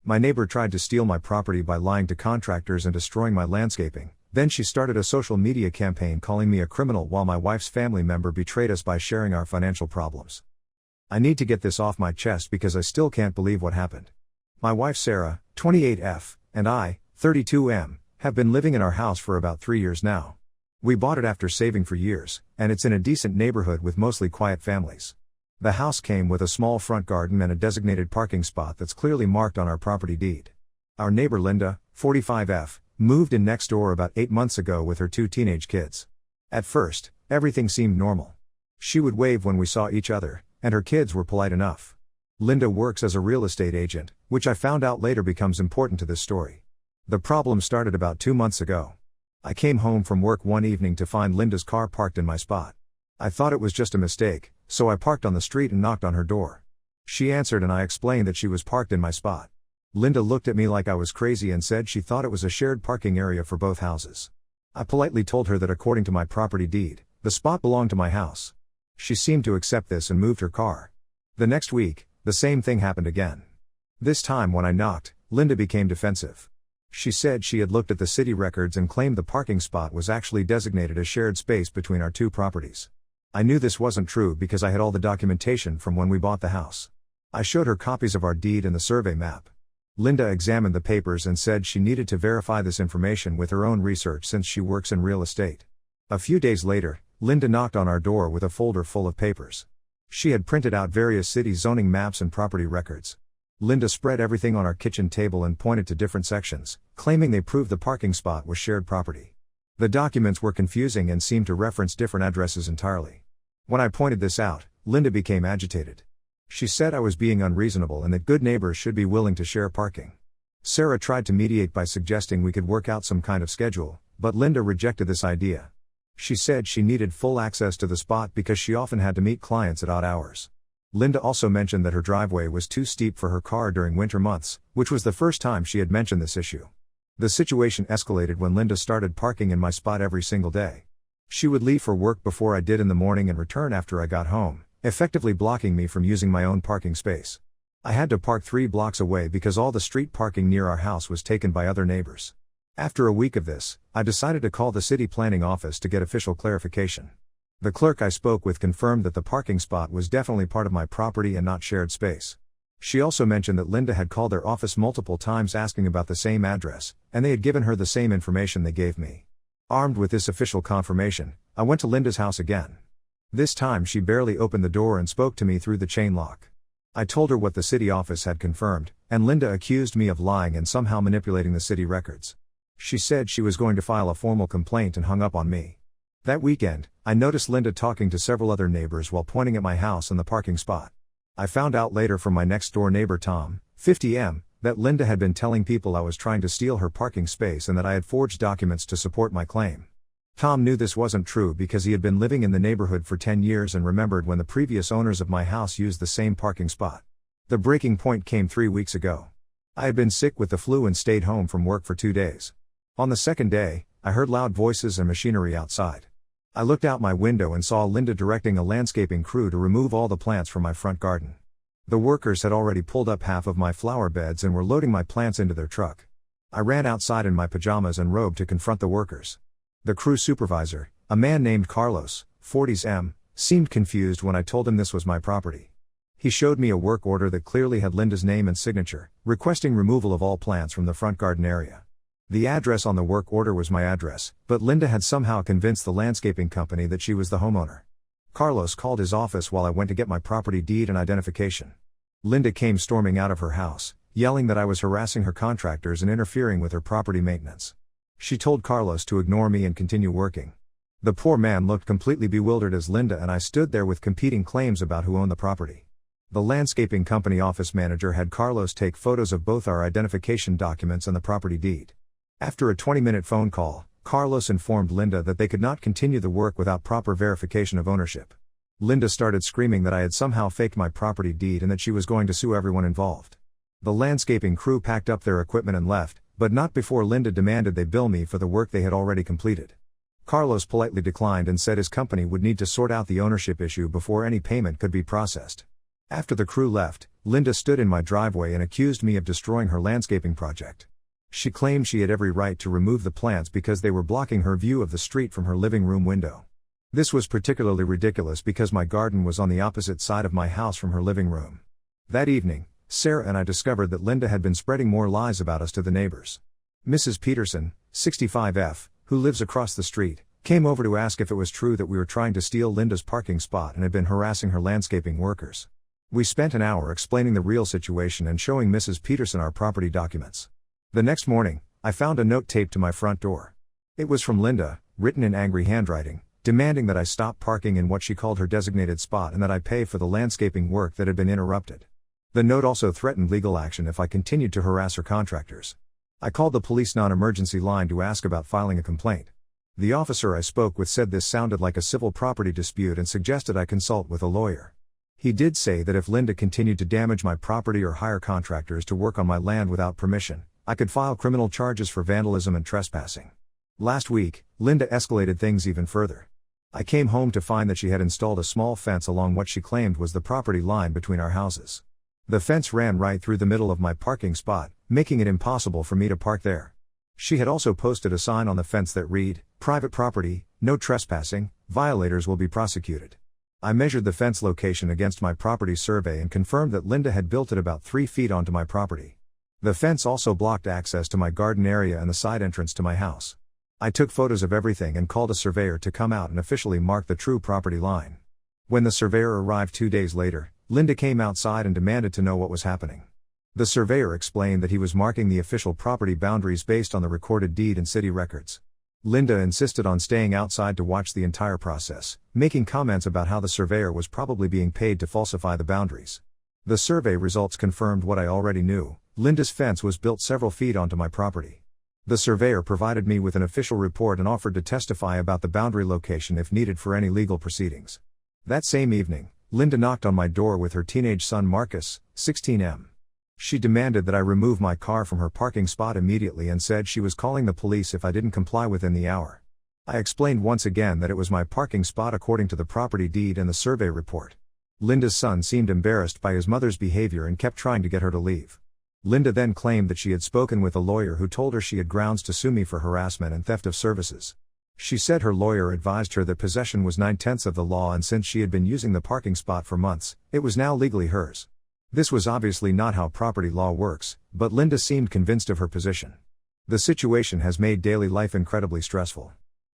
My neighbor tried to steal my property by lying to contractors and destroying my landscaping. Then she started a social media campaign calling me a criminal while my wife's family member betrayed us by sharing our financial problems. I need to get this off my chest because I still can't believe what happened. My wife Sarah, 28F, and I, 32M, have been living in our house for about 3 years now. We bought it after saving for years, and it's in a decent neighborhood with mostly quiet families. The house came with a small front garden and a designated parking spot that's clearly marked on our property deed. Our neighbor Linda, 45F, moved in next door about 8 months ago with her 2 teenage kids. At first, everything seemed normal. She would wave when we saw each other, and her kids were polite enough. Linda works as a real estate agent, which I found out later becomes important to this story. The problem started about 2 months ago. I came home from work one evening to find Linda's car parked in my spot. I thought it was just a mistake, so I parked on the street and knocked on her door. She answered and I explained that she was parked in my spot. Linda looked at me like I was crazy and said she thought it was a shared parking area for both houses. I politely told her that according to my property deed, the spot belonged to my house. She seemed to accept this and moved her car. The next week, the same thing happened again. This time when I knocked, Linda became defensive. She said she had looked at the city records and claimed the parking spot was actually designated as shared space between our 2 properties. I knew this wasn't true because I had all the documentation from when we bought the house. I showed her copies of our deed and the survey map. Linda examined the papers and said she needed to verify this information with her own research since she works in real estate. A few days later, Linda knocked on our door with a folder full of papers. She had printed out various city zoning maps and property records. Linda spread everything on our kitchen table and pointed to different sections, claiming they proved the parking spot was shared property. The documents were confusing and seemed to reference different addresses entirely. When I pointed this out, Linda became agitated. She said I was being unreasonable and that good neighbors should be willing to share parking. Sarah tried to mediate by suggesting we could work out some kind of schedule, but Linda rejected this idea. She said she needed full access to the spot because she often had to meet clients at odd hours. Linda also mentioned that her driveway was too steep for her car during winter months, which was the first time she had mentioned this issue. The situation escalated when Linda started parking in my spot every single day. She would leave for work before I did in the morning and return after I got home, effectively blocking me from using my own parking space. I had to park 3 blocks away because all the street parking near our house was taken by other neighbors. After a week of this, I decided to call the city planning office to get official clarification. The clerk I spoke with confirmed that the parking spot was definitely part of my property and not shared space. She also mentioned that Linda had called their office multiple times asking about the same address, and they had given her the same information they gave me. Armed with this official confirmation, I went to Linda's house again. This time she barely opened the door and spoke to me through the chain lock. I told her what the city office had confirmed, and Linda accused me of lying and somehow manipulating the city records. She said she was going to file a formal complaint and hung up on me. That weekend, I noticed Linda talking to several other neighbors while pointing at my house and the parking spot. I found out later from my next door neighbor Tom, 50M, that Linda had been telling people I was trying to steal her parking space and that I had forged documents to support my claim. Tom knew this wasn't true because he had been living in the neighborhood for 10 years and remembered when the previous owners of my house used the same parking spot. The breaking point came 3 weeks ago. I had been sick with the flu and stayed home from work for 2 days. On the second day, I heard loud voices and machinery outside. I looked out my window and saw Linda directing a landscaping crew to remove all the plants from my front garden. The workers had already pulled up half of my flower beds and were loading my plants into their truck. I ran outside in my pajamas and robe to confront the workers. The crew supervisor, a man named Carlos, 40M, seemed confused when I told him this was my property. He showed me a work order that clearly had Linda's name and signature, requesting removal of all plants from the front garden area. The address on the work order was my address, but Linda had somehow convinced the landscaping company that she was the homeowner. Carlos called his office while I went to get my property deed and identification. Linda came storming out of her house, yelling that I was harassing her contractors and interfering with her property maintenance. She told Carlos to ignore me and continue working. The poor man looked completely bewildered as Linda and I stood there with competing claims about who owned the property. The landscaping company office manager had Carlos take photos of both our identification documents and the property deed. After a 20-minute phone call, Carlos informed Linda that they could not continue the work without proper verification of ownership. Linda started screaming that I had somehow faked my property deed and that she was going to sue everyone involved. The landscaping crew packed up their equipment and left, but not before Linda demanded they bill me for the work they had already completed. Carlos politely declined and said his company would need to sort out the ownership issue before any payment could be processed. After the crew left, Linda stood in my driveway and accused me of destroying her landscaping project. She claimed she had every right to remove the plants because they were blocking her view of the street from her living room window. This was particularly ridiculous because my garden was on the opposite side of my house from her living room. That evening, Sarah and I discovered that Linda had been spreading more lies about us to the neighbors. Mrs. Peterson, 65F, who lives across the street, came over to ask if it was true that we were trying to steal Linda's parking spot and had been harassing her landscaping workers. We spent an hour explaining the real situation and showing Mrs. Peterson our property documents. The next morning, I found a note taped to my front door. It was from Linda, written in angry handwriting, demanding that I stop parking in what she called her designated spot and that I pay for the landscaping work that had been interrupted. The note also threatened legal action if I continued to harass her contractors. I called the police non-emergency line to ask about filing a complaint. The officer I spoke with said this sounded like a civil property dispute and suggested I consult with a lawyer. He did say that if Linda continued to damage my property or hire contractors to work on my land without permission, I could file criminal charges for vandalism and trespassing. Last week, Linda escalated things even further. I came home to find that she had installed a small fence along what she claimed was the property line between our houses. The fence ran right through the middle of my parking spot, making it impossible for me to park there. She had also posted a sign on the fence that read, "Private property, no trespassing, violators will be prosecuted." I measured the fence location against my property survey and confirmed that Linda had built it about 3 feet onto my property. The fence also blocked access to my garden area and the side entrance to my house. I took photos of everything and called a surveyor to come out and officially mark the true property line. When the surveyor arrived 2 days later, Linda came outside and demanded to know what was happening. The surveyor explained that he was marking the official property boundaries based on the recorded deed and city records. Linda insisted on staying outside to watch the entire process, making comments about how the surveyor was probably being paid to falsify the boundaries. The survey results confirmed what I already knew: Linda's fence was built several feet onto my property. The surveyor provided me with an official report and offered to testify about the boundary location if needed for any legal proceedings. That same evening, Linda knocked on my door with her teenage son Marcus, 16M. She demanded that I remove my car from her parking spot immediately and said she was calling the police if I didn't comply within the hour. I explained once again that it was my parking spot according to the property deed and the survey report. Linda's son seemed embarrassed by his mother's behavior and kept trying to get her to leave. Linda then claimed that she had spoken with a lawyer who told her she had grounds to sue me for harassment and theft of services. She said her lawyer advised her that possession was 9/10 of the law, and since she had been using the parking spot for months, it was now legally hers. This was obviously not how property law works, but Linda seemed convinced of her position. The situation has made daily life incredibly stressful.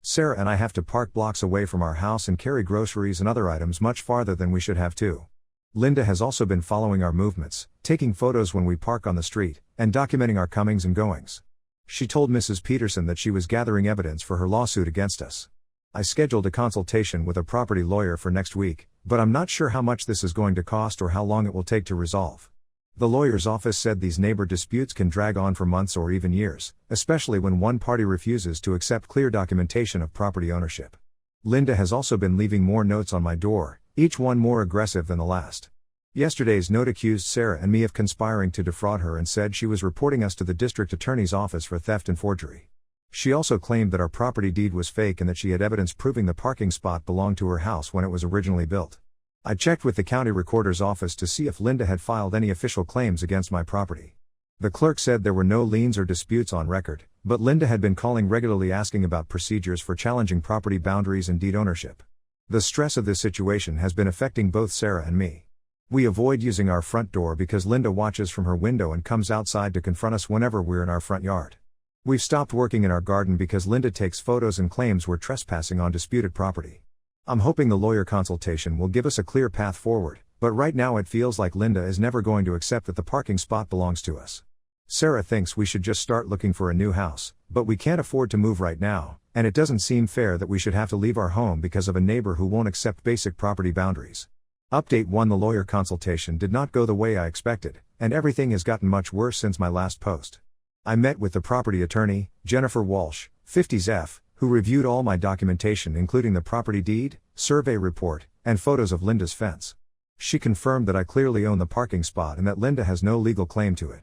Sarah and I have to park blocks away from our house and carry groceries and other items much farther than we should have to. Linda has also been following our movements, taking photos when we park on the street, and documenting our comings and goings. She told Mrs. Peterson that she was gathering evidence for her lawsuit against us. I scheduled a consultation with a property lawyer for next week, but I'm not sure how much this is going to cost or how long it will take to resolve. The lawyer's office said these neighbor disputes can drag on for months or even years, especially when one party refuses to accept clear documentation of property ownership. Linda has also been leaving more notes on my door, each one more aggressive than the last. Yesterday's note accused Sarah and me of conspiring to defraud her and said she was reporting us to the district attorney's office for theft and forgery. She also claimed that our property deed was fake and that she had evidence proving the parking spot belonged to her house when it was originally built. I checked with the county recorder's office to see if Linda had filed any official claims against my property. The clerk said there were no liens or disputes on record, but Linda had been calling regularly asking about procedures for challenging property boundaries and deed ownership. The stress of this situation has been affecting both Sarah and me. We avoid using our front door because Linda watches from her window and comes outside to confront us whenever we're in our front yard. We've stopped working in our garden because Linda takes photos and claims we're trespassing on disputed property. I'm hoping the lawyer consultation will give us a clear path forward, but right now it feels like Linda is never going to accept that the parking spot belongs to us. Sarah thinks we should just start looking for a new house, but we can't afford to move right now, and it doesn't seem fair that we should have to leave our home because of a neighbor who won't accept basic property boundaries. Update 1: The lawyer consultation did not go the way I expected, and everything has gotten much worse since my last post. I met with the property attorney, Jennifer Walsh, 50s, who reviewed all my documentation including the property deed, survey report, and photos of Linda's fence. She confirmed that I clearly own the parking spot and that Linda has no legal claim to it.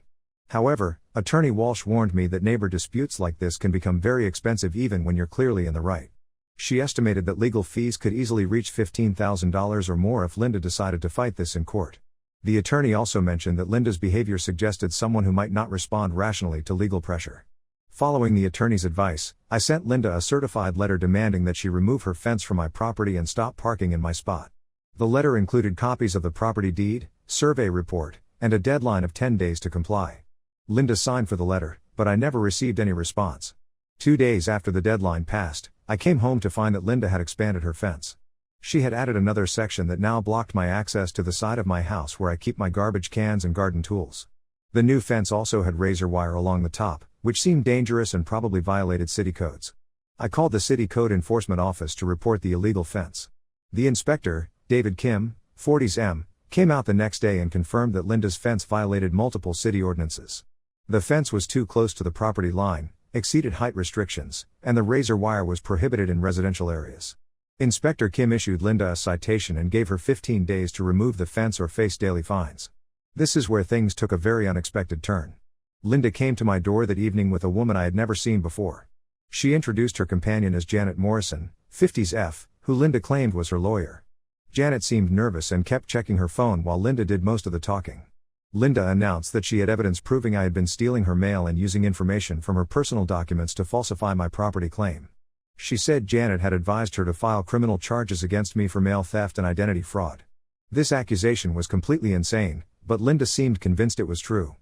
However, Attorney Walsh warned me that neighbor disputes like this can become very expensive even when you're clearly in the right. She estimated that legal fees could easily reach $15,000 or more if Linda decided to fight this in court. The attorney also mentioned that Linda's behavior suggested someone who might not respond rationally to legal pressure. Following the attorney's advice, I sent Linda a certified letter demanding that she remove her fence from my property and stop parking in my spot. The letter included copies of the property deed, survey report, and a deadline of 10 days to comply. Linda signed for the letter, but I never received any response. 2 days after the deadline passed, I came home to find that Linda had expanded her fence. She had added another section that now blocked my access to the side of my house where I keep my garbage cans and garden tools. The new fence also had razor wire along the top, which seemed dangerous and probably violated city codes. I called the city code enforcement office to report the illegal fence. The inspector, David Kim, 40s M, came out the next day and confirmed that Linda's fence violated multiple city ordinances. The fence was too close to the property line, exceeded height restrictions, and the razor wire was prohibited in residential areas. Inspector Kim issued Linda a citation and gave her 15 days to remove the fence or face daily fines. This is where things took a very unexpected turn. Linda came to my door that evening with a woman I had never seen before. She introduced her companion as Janet Morrison, 50s F, who Linda claimed was her lawyer. Janet seemed nervous and kept checking her phone while Linda did most of the talking. Linda announced that she had evidence proving I had been stealing her mail and using information from her personal documents to falsify my property claim. She said Janet had advised her to file criminal charges against me for mail theft and identity fraud. This accusation was completely insane, but Linda seemed convinced it was true.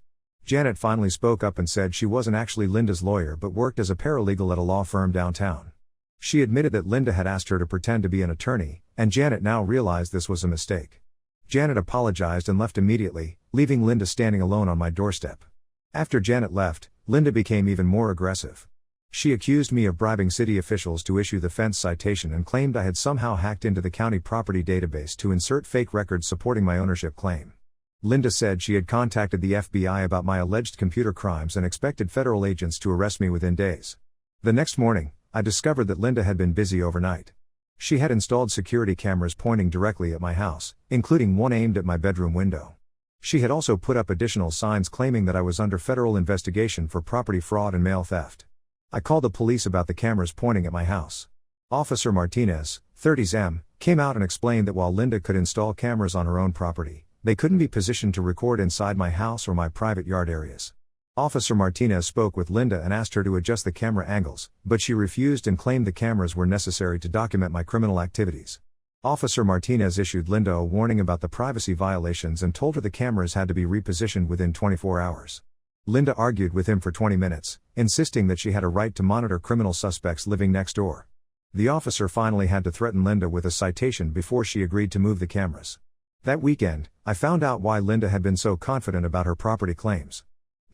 Janet finally spoke up and said she wasn't actually Linda's lawyer but worked as a paralegal at a law firm downtown. She admitted that Linda had asked her to pretend to be an attorney, and Janet now realized this was a mistake. Janet apologized and left immediately, leaving Linda standing alone on my doorstep. After Janet left, Linda became even more aggressive. She accused me of bribing city officials to issue the fence citation and claimed I had somehow hacked into the county property database to insert fake records supporting my ownership claim. Linda said she had contacted the FBI about my alleged computer crimes and expected federal agents to arrest me within days. The next morning, I discovered that Linda had been busy overnight. She had installed security cameras pointing directly at my house, including one aimed at my bedroom window. She had also put up additional signs claiming that I was under federal investigation for property fraud and mail theft. I called the police about the cameras pointing at my house. Officer Martinez, 30s M, came out and explained that while Linda could install cameras on her own property, they couldn't be positioned to record inside my house or my private yard areas. Officer Martinez spoke with Linda and asked her to adjust the camera angles, but she refused and claimed the cameras were necessary to document my criminal activities. Officer Martinez issued Linda a warning about the privacy violations and told her the cameras had to be repositioned within 24 hours. Linda argued with him for 20 minutes, insisting that she had a right to monitor criminal suspects living next door. The officer finally had to threaten Linda with a citation before she agreed to move the cameras. That weekend, I found out why Linda had been so confident about her property claims.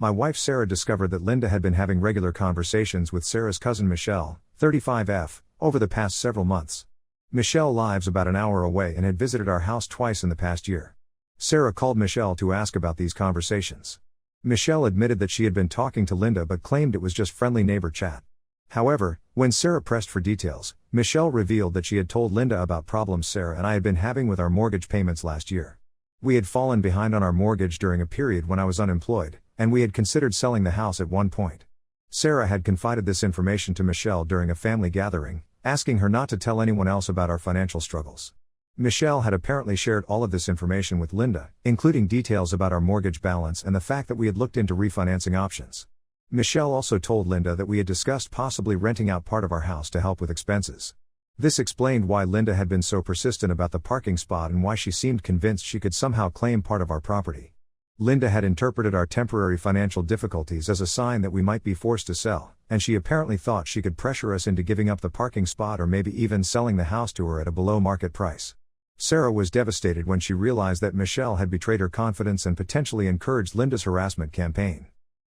My wife Sarah discovered that Linda had been having regular conversations with Sarah's cousin Michelle, 35F, over the past several months. Michelle lives about an hour away and had visited our house twice in the past year. Sarah called Michelle to ask about these conversations. Michelle admitted that she had been talking to Linda but claimed it was just friendly neighbor chat. However, when Sarah pressed for details, Michelle revealed that she had told Linda about problems Sarah and I had been having with our mortgage payments last year. We had fallen behind on our mortgage during a period when I was unemployed, and we had considered selling the house at one point. Sarah had confided this information to Michelle during a family gathering, asking her not to tell anyone else about our financial struggles. Michelle had apparently shared all of this information with Linda, including details about our mortgage balance and the fact that we had looked into refinancing options. Michelle also told Linda that we had discussed possibly renting out part of our house to help with expenses. This explained why Linda had been so persistent about the parking spot and why she seemed convinced she could somehow claim part of our property. Linda had interpreted our temporary financial difficulties as a sign that we might be forced to sell, and she apparently thought she could pressure us into giving up the parking spot or maybe even selling the house to her at a below-market price. Sarah was devastated when she realized that Michelle had betrayed her confidence and potentially encouraged Linda's harassment campaign.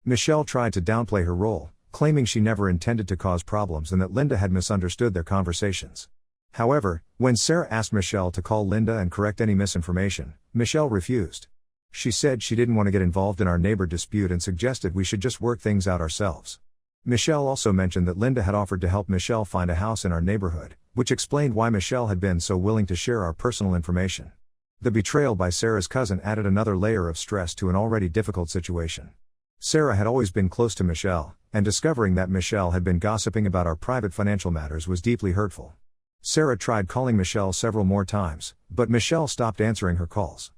Michelle tried to downplay her role, claiming she never intended to cause problems and that Linda had misunderstood their conversations. However, when Sarah asked Michelle to call Linda and correct any misinformation, Michelle refused. She said she didn't want to get involved in our neighbor dispute and suggested we should just work things out ourselves. Michelle also mentioned that Linda had offered to help Michelle find a house in our neighborhood, which explained why Michelle had been so willing to share our personal information. The betrayal by Sarah's cousin added another layer of stress to an already difficult situation. Sarah had always been close to Michelle, and discovering that Michelle had been gossiping about our private financial matters was deeply hurtful. Sarah tried calling Michelle several more times, but Michelle stopped answering her calls.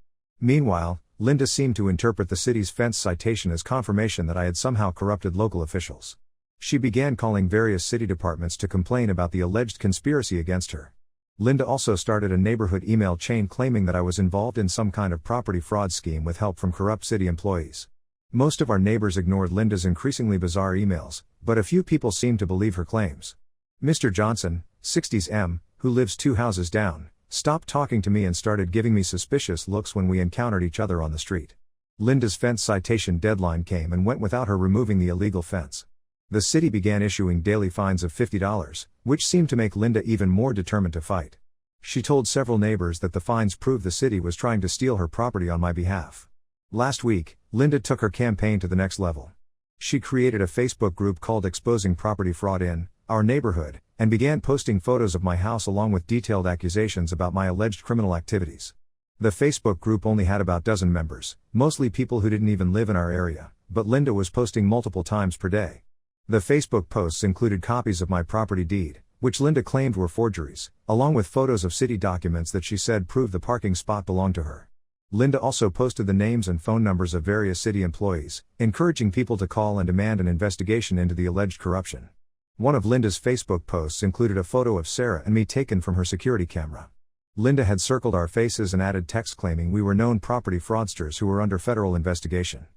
Meanwhile, Linda seemed to interpret the city's fence citation as confirmation that I had somehow corrupted local officials. She began calling various city departments to complain about the alleged conspiracy against her. Linda also started a neighborhood email chain claiming that I was involved in some kind of property fraud scheme with help from corrupt city employees. Most of our neighbors ignored Linda's increasingly bizarre emails, but a few people seemed to believe her claims. Mr. Johnson, 60s M, who lives 2 houses down, stopped talking to me and started giving me suspicious looks when we encountered each other on the street. Linda's fence citation deadline came and went without her removing the illegal fence. The city began issuing daily fines of $50, which seemed to make Linda even more determined to fight. She told several neighbors that the fines proved the city was trying to steal her property on my behalf. Last week, Linda took her campaign to the next level. She created a Facebook group called Exposing Property Fraud in Our Neighborhood, and began posting photos of my house along with detailed accusations about my alleged criminal activities. The Facebook group only had about 12 members, mostly people who didn't even live in our area, but Linda was posting multiple times per day. The Facebook posts included copies of my property deed, which Linda claimed were forgeries, along with photos of city documents that she said proved the parking spot belonged to her. Linda also posted the names and phone numbers of various city employees, encouraging people to call and demand an investigation into the alleged corruption. One of Linda's Facebook posts included a photo of Sarah and me taken from her security camera. Linda had circled our faces and added text claiming we were known property fraudsters who were under federal investigation.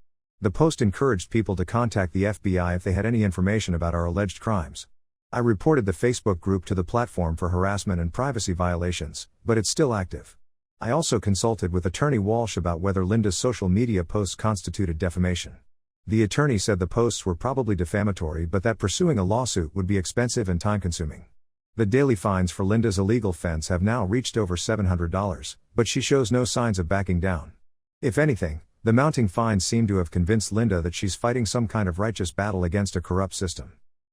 The post encouraged people to contact the FBI if they had any information about our alleged crimes. I reported the Facebook group to the platform for harassment and privacy violations, but it's still active. I also consulted with Attorney Walsh about whether Linda's social media posts constituted defamation. The attorney said the posts were probably defamatory but that pursuing a lawsuit would be expensive and time-consuming. The daily fines for Linda's illegal fence have now reached over $700, but she shows no signs of backing down. If anything, the mounting fines seem to have convinced Linda that she's fighting some kind of righteous battle against a corrupt system.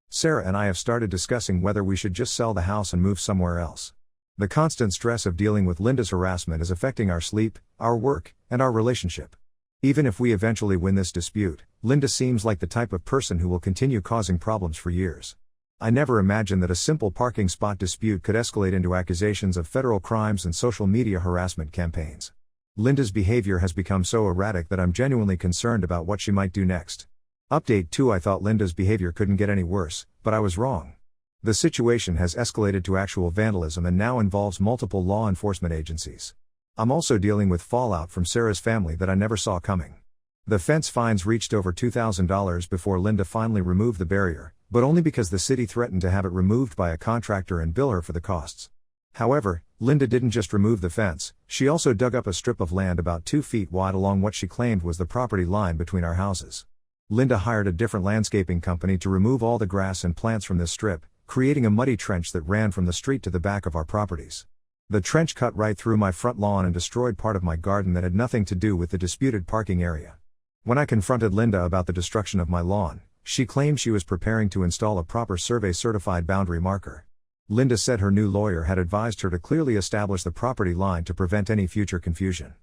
Sarah and I have started discussing whether we should just sell the house and move somewhere else. The constant stress of dealing with Linda's harassment is affecting our sleep, our work, and our relationship. Even if we eventually win this dispute, Linda seems like the type of person who will continue causing problems for years. I never imagined that a simple parking spot dispute could escalate into accusations of federal crimes and social media harassment campaigns. Linda's behavior has become so erratic that I'm genuinely concerned about what she might do next. Update 2: I thought Linda's behavior couldn't get any worse, but I was wrong. The situation has escalated to actual vandalism and now involves multiple law enforcement agencies. I'm also dealing with fallout from Sarah's family that I never saw coming. The fence fines reached over $2,000 before Linda finally removed the barrier, but only because the city threatened to have it removed by a contractor and bill her for the costs. However, Linda didn't just remove the fence, she also dug up a strip of land about 2 feet wide along what she claimed was the property line between our houses. Linda hired a different landscaping company to remove all the grass and plants from this strip, creating a muddy trench that ran from the street to the back of our properties. The trench cut right through my front lawn and destroyed part of my garden that had nothing to do with the disputed parking area. When I confronted Linda about the destruction of my lawn, she claimed she was preparing to install a proper survey-certified boundary marker. Linda said her new lawyer had advised her to clearly establish the property line to prevent any future confusion.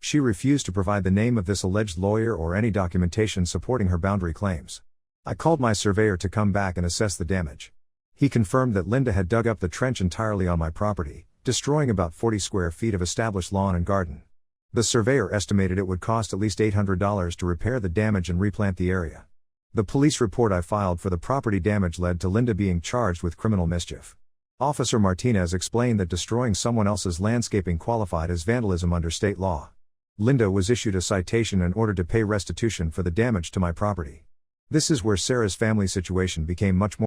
She refused to provide the name of this alleged lawyer or any documentation supporting her boundary claims. I called my surveyor to come back and assess the damage. He confirmed that Linda had dug up the trench entirely on my property, destroying about 40 square feet of established lawn and garden. The surveyor estimated it would cost at least $800 to repair the damage and replant the area. The police report I filed for the property damage led to Linda being charged with criminal mischief. Officer Martinez explained that destroying someone else's landscaping qualified as vandalism under state law. Linda was issued a citation and ordered to pay restitution for the damage to my property. This is where Sarah's family situation became much more